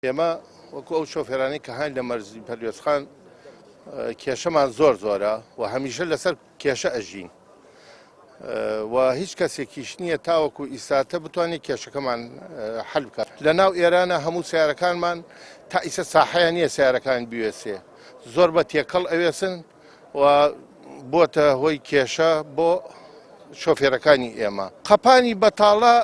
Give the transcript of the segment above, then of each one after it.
ئێمە وەکو ئەو شۆفێرانی کە هاین لە مەرزی پەروێزخان کێشەمان زۆرە و هەمیشە لەسەر کێشە ئەژین و هیچ کەسێکیش نییە تاوەکو ئیساتە بتوانێت کێشەکەمان حەل بکات. لە ناو ئێرانە هەموو سیارەکانمان تا ئیسە ساحەیە نییە سیارەکان بیوێسێ، زۆر بە تێکەڵ ئەوێسن و بۆتە هۆی کێشە بۆ شۆفێرەکانی ئێمە. قەپانی بەتاڵە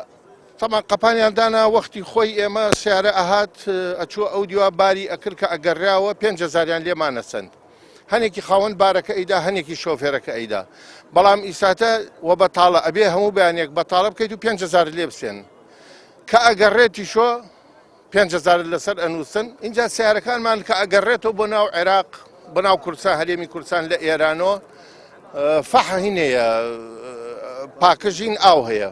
تەمان قەپانیان دانا وەختی خۆی ئێمە سیارە ئەهات ئەچووە ئەو دیوا باری ئەکرد کە ئەگەڕراوە 5,000 لێمانە سند. هەنێکی خاوەن بارەکە ئەیدا، هەنێکی شۆفێرەکە ئەیدا. بەڵام ئیساتە وە بەتاڵە ئەبێ هەموو بەیانێک بەتاڵە بکەیت و 5,000 لێ بسێن کە ئەگەڕێتی شۆ 5,000 لەسەر ئەنووسن. اینجا سیارەکانمان کە ئەگەڕێتەوە بۆ ناو عێراق، بۆ ناو کوردستان، هەرێمی کوردستان لە ئێرانەوە فەحهینەیە پاکژین ئاو هەیە.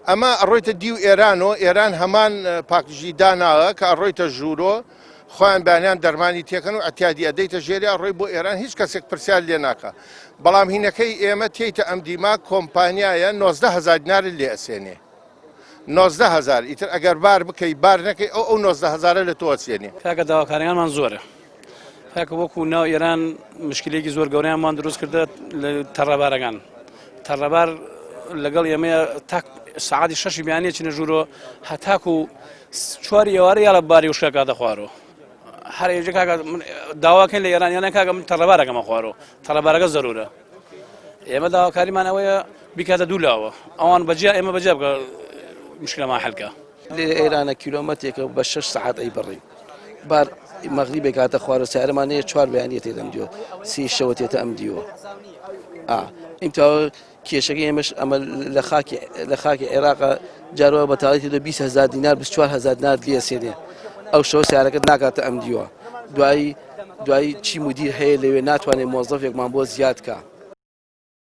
ئەمە ئەڕۆیتە دی و ئێرانەوە، ئێران هەمان پاکژی داناوە کە ئەڕۆیتە ژوورۆ، خۆیان بەیانیان دەرمانی تێکەن و ئەتیادی ئەدەیتە ژێری ئەڕۆی بۆ ئێران، هیچ کەسێک پرسیار لێ ناکە. بەڵام هینەکەی ئێمە تێیتە ئەم دیما کۆمپانیایە 19,000 دیناری لێ ئەسێنێ. 19,000 ئیتر ئەگەر بار بکەی بار نەکەی ئەو 19,000 لە تۆ ئەسێنێ. کاکە داواکاریانمان زۆرە. کاکە وەکو ناو ئێران مشکلێکی زۆر گەورەیانمان دروست کردە لە تەڕەبارەکان. تەڕەبار لەگەڵ ئێمەیە تا سعاتی 6 بیانیە چینە ژوورۆ هەتاکو 4 ئێوارە یا لە باری وشکەکە دەخوارەوە. هەر ێژە کاکە داواکەین لە ئێرانیانە کاکە من تەڕەبارەکەمە خوارەوە، تەڕەبارەکە زەرورە. ئێمە داواکاریمان ئەوەیە بیکاتە دوو لاوە، ئەوان بەجیا ئێمە بەجیا بکە مشکلەمان حەلکە. لە ئێرانە کیلۆمەترێکە بە 6 سەعات ئەیبڕین. بار مەغریبێک هاتە خوارە سیارەمانەیە 4 بەیانیە تێدە ئەم دیوە، 30 شەوە تێتە ئەم دیوە. ئیمتاوە کێشەکە ئێمەش ئەمە لە خاکی عێراقە جارەوە بەتاڵێتی دە 20,000 دینار 24,000 دینار لێ سێنێ. ئەو شەو سیارەکەت ناکاتە ئەم دیوە. دوایی چی مدیر هەیە لەوێ ناتوانێت مۆزەفێکمان بۆ زیاد کە.